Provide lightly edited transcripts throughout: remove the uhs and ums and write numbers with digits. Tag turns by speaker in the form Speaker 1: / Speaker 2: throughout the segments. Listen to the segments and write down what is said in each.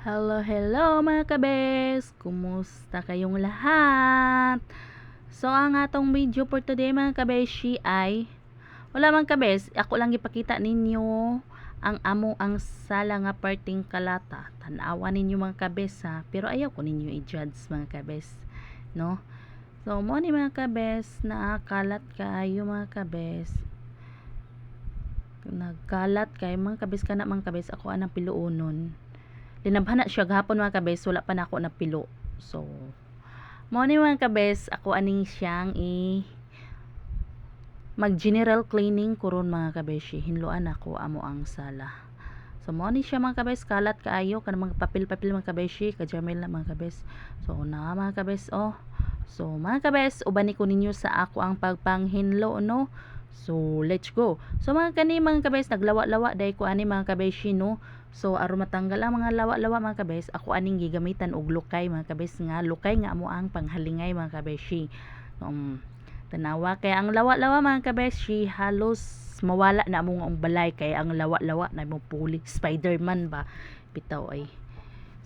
Speaker 1: Hello, hello mga kabes! Kumusta kayong lahat? So, ang atong video for today mga kabeshi ay wala mga kabes, ako lang ipakita ninyo ang amo ang sala nga parting kalata. Tanawa ninyo mga kabes ha, pero ayaw ko ninyo i-judge mga kabes, no? So, mo ni mga kabes, kalat kayo mga kabes. Nagkalat kay mga kabes kana mga kabes, ako anang piluonon. Linabhan na siya gahapon mga kabes, wala pa na ako napilo. So mo ni mga kabes, ako aning siyang mag general cleaning kuron mga kabeshi. Hinluan ako amo ang sala. So mo ni siya mga kabes, kalat kaayo kan mga papel-papel mga kabeshi, kajamel na mga kabes. So na mga kabes So mga kabes, ubani ko ninyo sa ako ang pagpanghinlo no. So let's go. So mga kani mga kabes, naglawa-lawa dai ko ani mga kabeshi no. So aron matanggal ang mga lawa-lawa mga kabes, ako aning gigamitan og lukay mga kabes, nga lukay nga amo ang panghalingay mga kabeshi. Tanawa kay ang lawa-lawa mga kabeshi halos mawala na mo ang balay kay ang lawa-lawa na mo puli Spider-Man ba bitaw ay.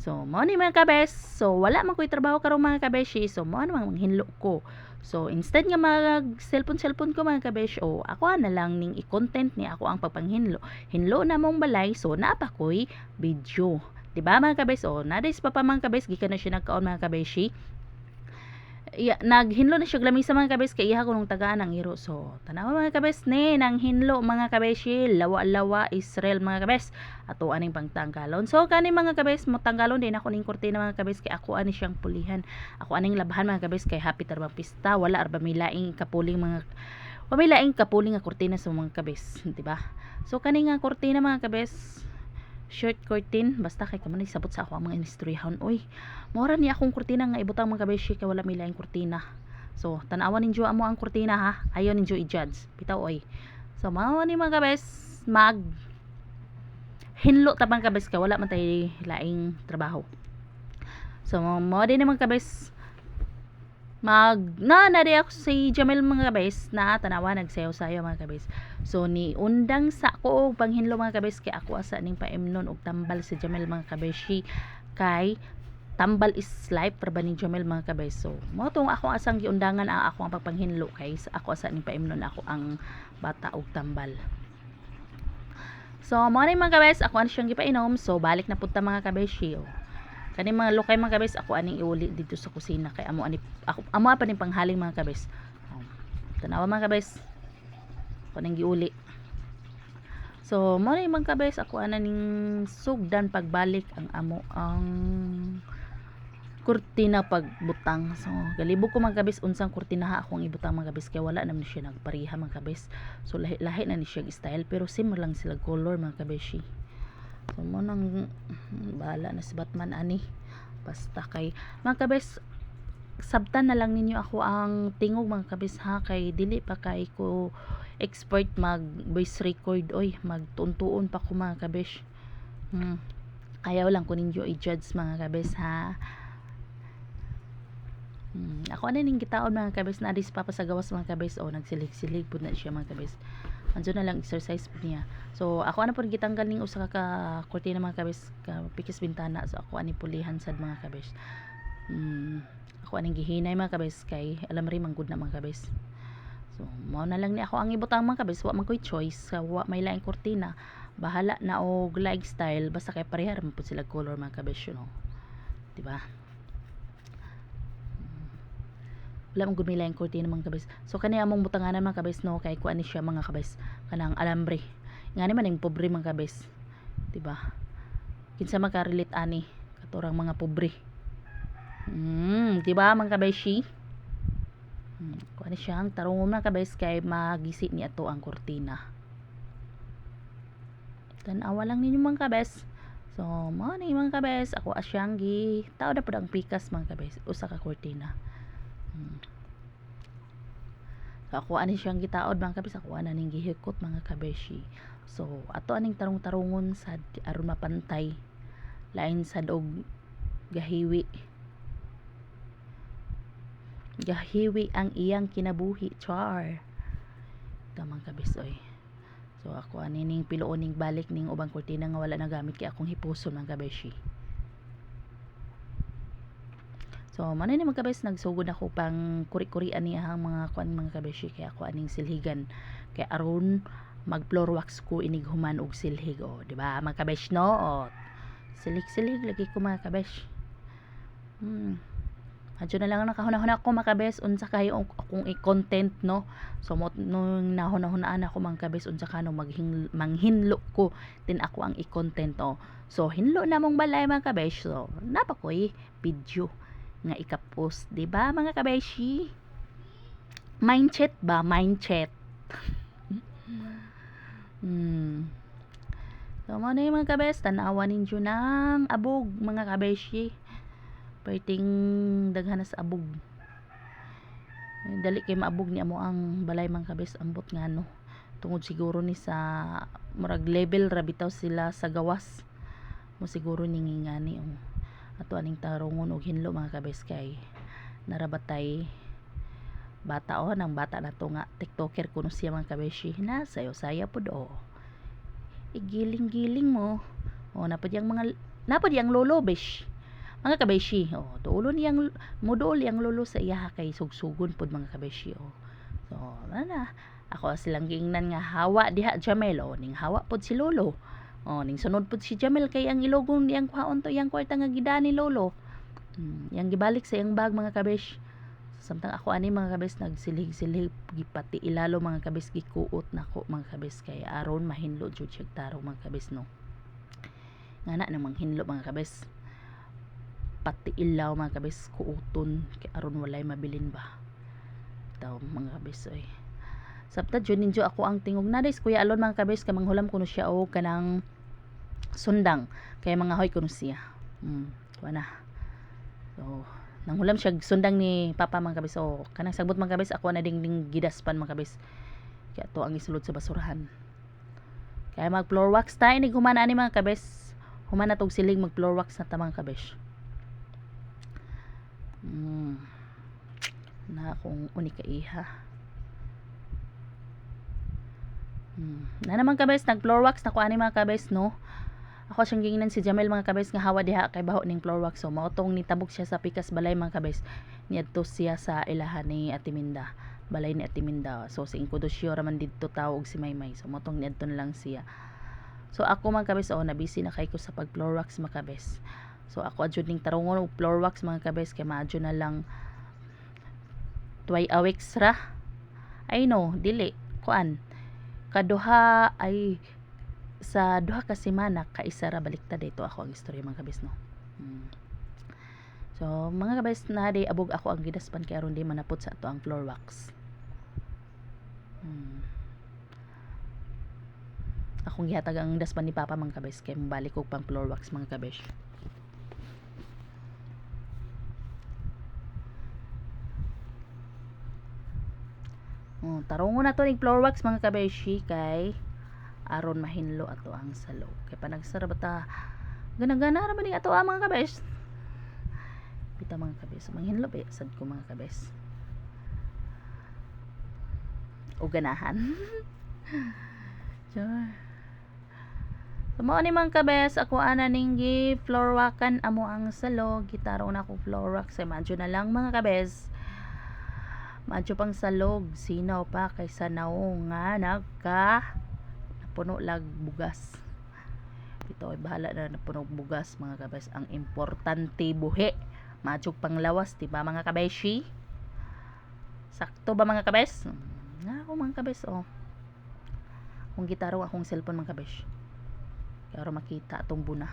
Speaker 1: So mao ni mga kabes, so wala man ko'y trabaho karong mga kabeshi, so mao na manghinlo ko. So instead nga mag cellphone ko mga kabesh, ako na lang ning i-content ni ako ang pagpanghinlo. Hinlo na mong balay, so naa pa ko'y video. Diba mga kabes? Nadis pa mga kabes, gikan na siya nagkaon mga kabeshi. Naghinlo na siya lamisa mga kabes kay iha ko nung tagaan ang iro. So tanawa mga kabes ni nang hinlo mga kabeshi, lawa-lawa Israel mga kabes, ato aning pangtanggalon. So kani mga kabes mo tanggalon din ako ning kurtina mga kabes kay ako ani siyang pulihan, ako aning labhan mga kabes kay happy tarbang pista, wala arba milaing kapuling mga pamilaing kapuling nga kurtina sa mga kabes, di ba? So kani nga kurtina mga kabes, shirt curtain, basta kay kaman sabot sa ako ang mga inistoryahan. Oy, mora ni akong kurtina nga ibutang mga kabeshi kay wala may laing kurtina. So tanawan ninyo amo ang kurtina ha, ayaw ninyo i-judge bitaw oy. So mao ni mga kabes, mag hinlo tabang kabes kay wala man tay laing trabaho. So mao din naman kabes, na di ako si Jamel mga kabes, na tanawa nagsayaw-sayaw mga kabes. So ni undang sa ko og panghinlo mga kabes kay ako asa ning paimnon og tambal si Jamel mga kabeshi, kay tambal is life para ni Jamel mga kabes. So mo tong ako asang giundangan ang ako ang pagpanghinlo kay ako asa ning paimnon ako ang bata og tambal. So mo ni mga kabes, ako an siyang gipainom. So balik na punta mga kabeshi. Kani mga lokay mga kabes, ako aning iuli dito sa kusina kay amo ani ako amo pa ning panghaling mga kabes. Tanawa mga kabes, ako nang giuli. So mo ni mga kabes, ako ana ning sugdan pagbalik ang amo ang kurtina pagbutang. So galibog ko mga kabes unsang kurtina ha akong ibutang mga kabes kay wala naman siya nagpareha mga kabes. So lahi na ni siya style pero same lang sila color mga kabeshi. So mo nang bahala na si Batman ani, basta kay mga kabes, sabtan na lang ninyo ako ang tingog mga kabes ha, kay dili pa kay ko expert mag voice record oy, magtuon-tuon pa ko mga kabes. Ayaw lang ko ninyo i-judge mga kabes ha. Ako ano ning gitaon mga kabes, na adis pa sa gawas mga kabes, nagsilig-silig pud na siya mga kabes. Anjo na lang exercise po niya. So ako ano po gitanggal ning usa ka kurtina mga kabes, ka pikis bintana. So ako ani pulihan sad mga kabes. Ako aning gihinay mga kabes kay alam ri manggod na mga kabes. So mao na lang ni ako ang ibutang mga kabes, wa man koy choice, wa may laing kurtina. Bahala na og laing style basta kay parehar man pud sila color mga kabes, you know. Di ba? Wala mong gumila yung kurtina mga kabes. So kani among butanganan mga kabes no, kay kuan ni siya mga kabes, kanang alambre nga ni man yung pobre mga kabes, diba? Kinsa makarelate ani katurang mga pobre, diba mga kabeshi? Kuan ni siya ang tarungon mga kabes kay magisi ni ato ang kurtina. Tanawa lang ninyo mga kabes. So mo ni mga kabes, ako asyang gi tao na pud ang pikas mga kabes, usa ka kurtina. So ako ani siyang gitaod mga kabes, ako ana ning gihikot mga kabeshi. So ato aning tarong-tarongon sad aron mapantay, lain sad og gahiwi ang iyang kinabuhi char tamang kabes oy. So ako ani ning piluon ning balik ning ubang kurtina nga wala nagamit kay akong hipuson mga kabeshi. So manay ni mga kabes nagsugod ako pang kuri-kurian niya ang mga kuan mga kabeshi kaya ako aning silhigan kaya aron mag floor wax ko inig human og silhig di ba mga kabesh no silig-silig lagi ko mga kabesh. Adyo na lang nakahuna-huna ako mga kabes unsa kayo akong i-content no. So nung nahuna-hunaan ako mga kabes unsa kano manghinlo ko tin ako ang i-content So hinlo na mong balay mga kabes. So napakoy video nga ika-post, di ba mga kabeshi? Mindset ba? Mindset. So mo na yung mga kabes, tanawan ninyo ng abog mga kabeshi. Pwedeng daghan na sa abog. Dali kay maabog ni amo ang balay mga kabes ambot nga no. Tungod siguro ni sa murag level ra bitaw sila sa gawas. Mo siguro ningi ngani ato aning tarungon og hinlo mga kabes kay narabatay bata nang bata na to nga tiktoker kuno siya mga kabeshi na sayo-saya pud igiling-giling mo napad yang lolo besh mga kabeshi tuulo niyang modol yang lolo sa iya kay sugsugon pod mga kabeshi so ana ako silang gingnan nga hawa diha Jamel ning hawa pod si lolo ning sunod pod si Jamel kay ang ilogong niyang kuhaon to yang kwarta nga gidani lolo yang gibalik sa iyang bag mga kabesh samtang ako ani mga kabes nagsilig-silig gipati ilalo mga kabes gikuot nako mga kabes kay aron mahinlo jud siya tarong mga kabes no ngana namang hinlo mga kabes pati ilaw mga kabes kuuton kay aron walay mabilin ba taw mga kabes sabta jud ninyo ako ang tingog na des kuya alon mga kabes kay manghulam kuno siya kanang sundang kay mga hoy kuno siya wala so nanghulam siya sundang ni papa mga kabes kanang sagbot mga kabes ako na dingding gidaspan mga kabes kaya to ang isulod sa basurahan kaya mag floor wax tayo ni humana ani mga kabes humana tog siling mag floor wax na ta mga kabes na akong unika iha na naman kabes nag floor wax na ko ani mga kabes no. Ako siyang ginginan si Jamel mga kabes nga hawa diha kay baho ning floor wax mautong nitabok siya sa pikas balay mga kabes niadto siya sa ilahan ni Atiminda balay ni Atiminda so si Incodosyo raman didto tawog si Maymay so mautong niadto na lang siya so ako mga kabes na busy na kay ko sa pag floor wax mga kabes so ako adjud ning tarungon og floor wax mga kabes kay maadyo na lang 2 weeks ra ay no dili kuan kaduha ay sa duha ka semana kaisa ra baliktad dito ako ang istorya mga kabes no. So mga kabes na day abog ako ang gidaspan kay aron di manapot sa ato ang floor wax. Akong gihatag ang daspan ni papa mga kabes kay mabalik ko pang floor wax mga kabes. Tarungon na to ning floor wax mga kabeshi kay aron mahinlo ato ang salo kay panagsara bata gana-gana ra man ato mga kabes bitaw mga kabes manghinlo ba sad ko mga kabes o ganahan so mao ni mga kabes ako ana ning gi floor wakan amo ang salo gitaro na ko floor wax say madyo na lang mga kabes madyo pang salog sinaw pa kaysa naong nga puno lag bugas ito ay bahala na puno bugas mga kabes ang importante buhi madyog panglawas diba mga kabeshi sakto ba mga kabes ako mga kabes kung gitaro akong cellphone mga kabes kaya makita atong buna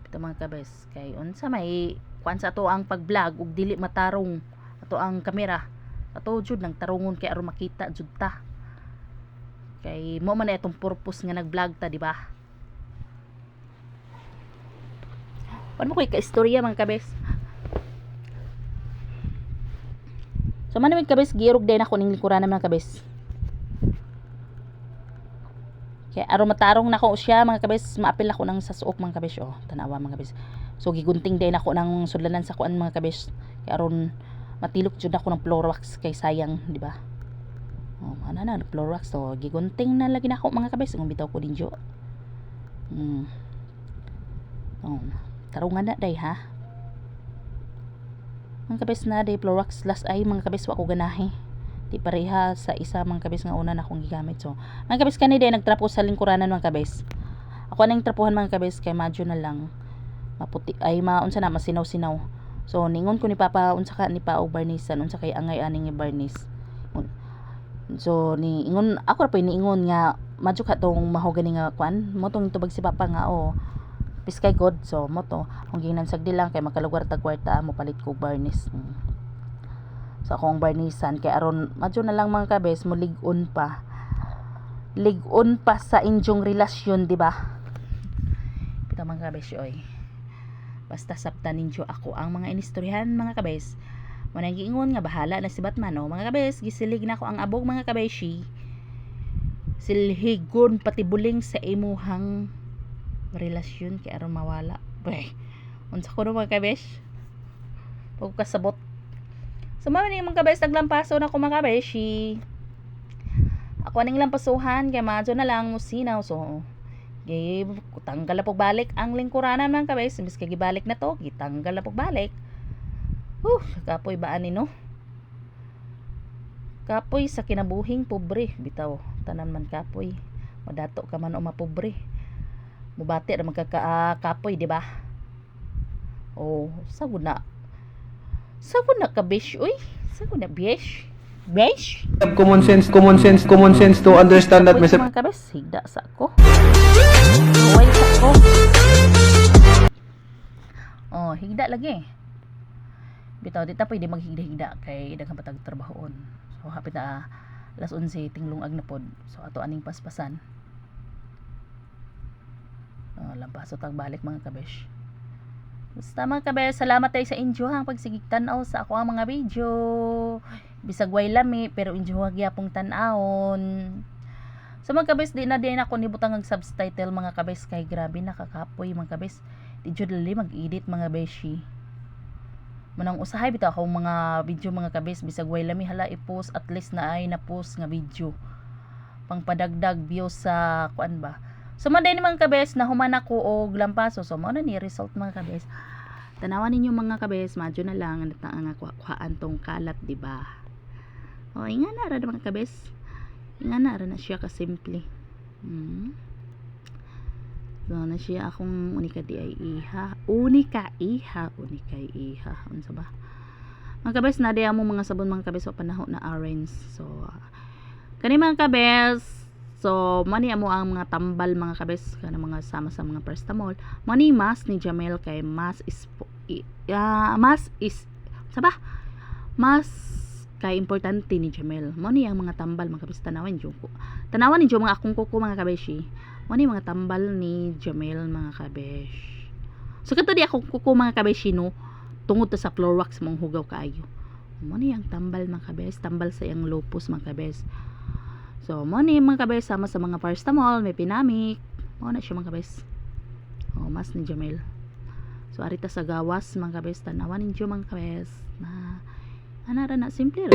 Speaker 1: ito mga kabes kay unsa may kwan sa ato ang pag vlog ug dili matarong ato ang kamera ato jud nang tarungon kay aron makita jud ta kay mo man itong purpose nga nag-vlog ta di ba? Ano mo koy ka-istorya mga kabes? So man namin kabes giyurog din ako ning likuran naman kabes. Kaya aron matarong nako siya mga kabes, maapil ako nang sa suok mga kabes tanawa mga kabes. So gigunting din ako nang sudlanan sa kuan mga kabes. Kaya aron matilok jud ako ng floor wax kay sayang di ba? Ano na floor wax so gigunting na lagi na ako mga kabes kung bitaw ko din jo tarungan na day ha Mga kabes na day Clorox last ay mga kabes wa ko ganahe. Di pareha sa isa mga kabes nga una na akong gigamit. So, mga kabes kani day nagtrapo sa lingkuranan mga kabes. Ako nang trapuhan mga kabes kay madyo na lang maputi ay maunsa na masinaw-sinaw. So, ningon ko ni Papa unsa ka ni pa og barnisan unsa kay angay aning barnis. So, ni ingon ako ra pa niingon nga madyo ka tong mahogany nga kwan mo tong tubag si Papa nga piskay god. So mo to kung ginansagdi lang kay makalugar tag kwarta mo palit ko barnis. So akong barnisan kay aron madyo na lang mga kabes mo ligon pa sa inyong relasyon, di ba? Pita mga kabes oy. Basta sabtan ninyo ako ang mga inistoryahan mga kabes. Mo nang giingon nga bahala na si Batman no mga kabes, gisilig na ko ang abog mga kabeshi. Silhigon pati buling sa imuhang relasyon kay aron mawala. Beh, unsa ko no mga kabes? Pag kasabot. So mao ni mga kabes naglampaso na ko mga kabeshi. Ako ning lampasuhan kay madyo na lang musinaw. So tanggal na pog balik ang lingkuranan mga kabes. Imbis kay gibalik na to, gitanggal na pog balik. Kapoy ba ani no? Kapoy sa kinabuhing pobre bitaw. Tanan man kapoy. Madato ka man o mapobre. Mubati ra magkakapoy, di ba? Sagud na kabish, uy. Sagud na bish. Bish.
Speaker 2: Have common sense to understand that
Speaker 1: Uy, mga kabes, higda sa ako. Uy, sa ako. Higda lagi. Bitaw, dita pwede maghigda-higda kay daghang patag trabahoon. So, hapit na alas 11 tinglong agnapod. So, ato aning paspasan. Lampaso tag balik mga kabesh. Basta mga kabesh, salamat tayo sa inyo ang pagsigigtan sa ako ang mga video. Bisag way lami pero inyo gyapong tan-awon. So mga kabesh, di na ako nibutang ang subtitle mga kabesh kay grabe nakakapoy mga kabesh. Di jud dali mag-edit mga beshi. Manang usahay bitaw akong mga video mga kabesh bisag way lami hala i-post at least na ay na-post nga video. Pangpadagdag views sa kuan ba. So man din mga kabes na human ako og lampaso. So mao na ni result mga kabes. Tanawan ninyo mga kabes, madyo na lang ang kuhaan tong kalat, di ba? Inga na ra mga kabes. Inga na ra na siya ka simple. So na siya akong unika di ay iha. Unika iha. Unsa ba? Mga kabes na diya mo mga sabon mga kabes o panahon na orange. So kani mga kabes. So, mani amo ang mga tambal mga kabes kana mga sama sa mga paracetamol. Mani mas ni Jamel kay mas kay importante ni Jamel. Mani ang mga tambal mga kabes tanawan jud ko. Tanawan ninyo mga akong kuko mga kabeshi. Mani mga tambal ni Jamel mga kabesh. So kato di akong kuko mga kabeshi no. Tungod ta sa Clorox mong hugaw kaayo. Mani ang tambal mga kabes, tambal sa iyang lupus mga kabes. So, mo ni mga kabes sama sa mga paracetamol, may pinamik. Mo na siya mga kabes. Mas ni Jamel. So, arita sa gawas mga kabes, tanawan ninyo mga kabes. Na, anara na simple.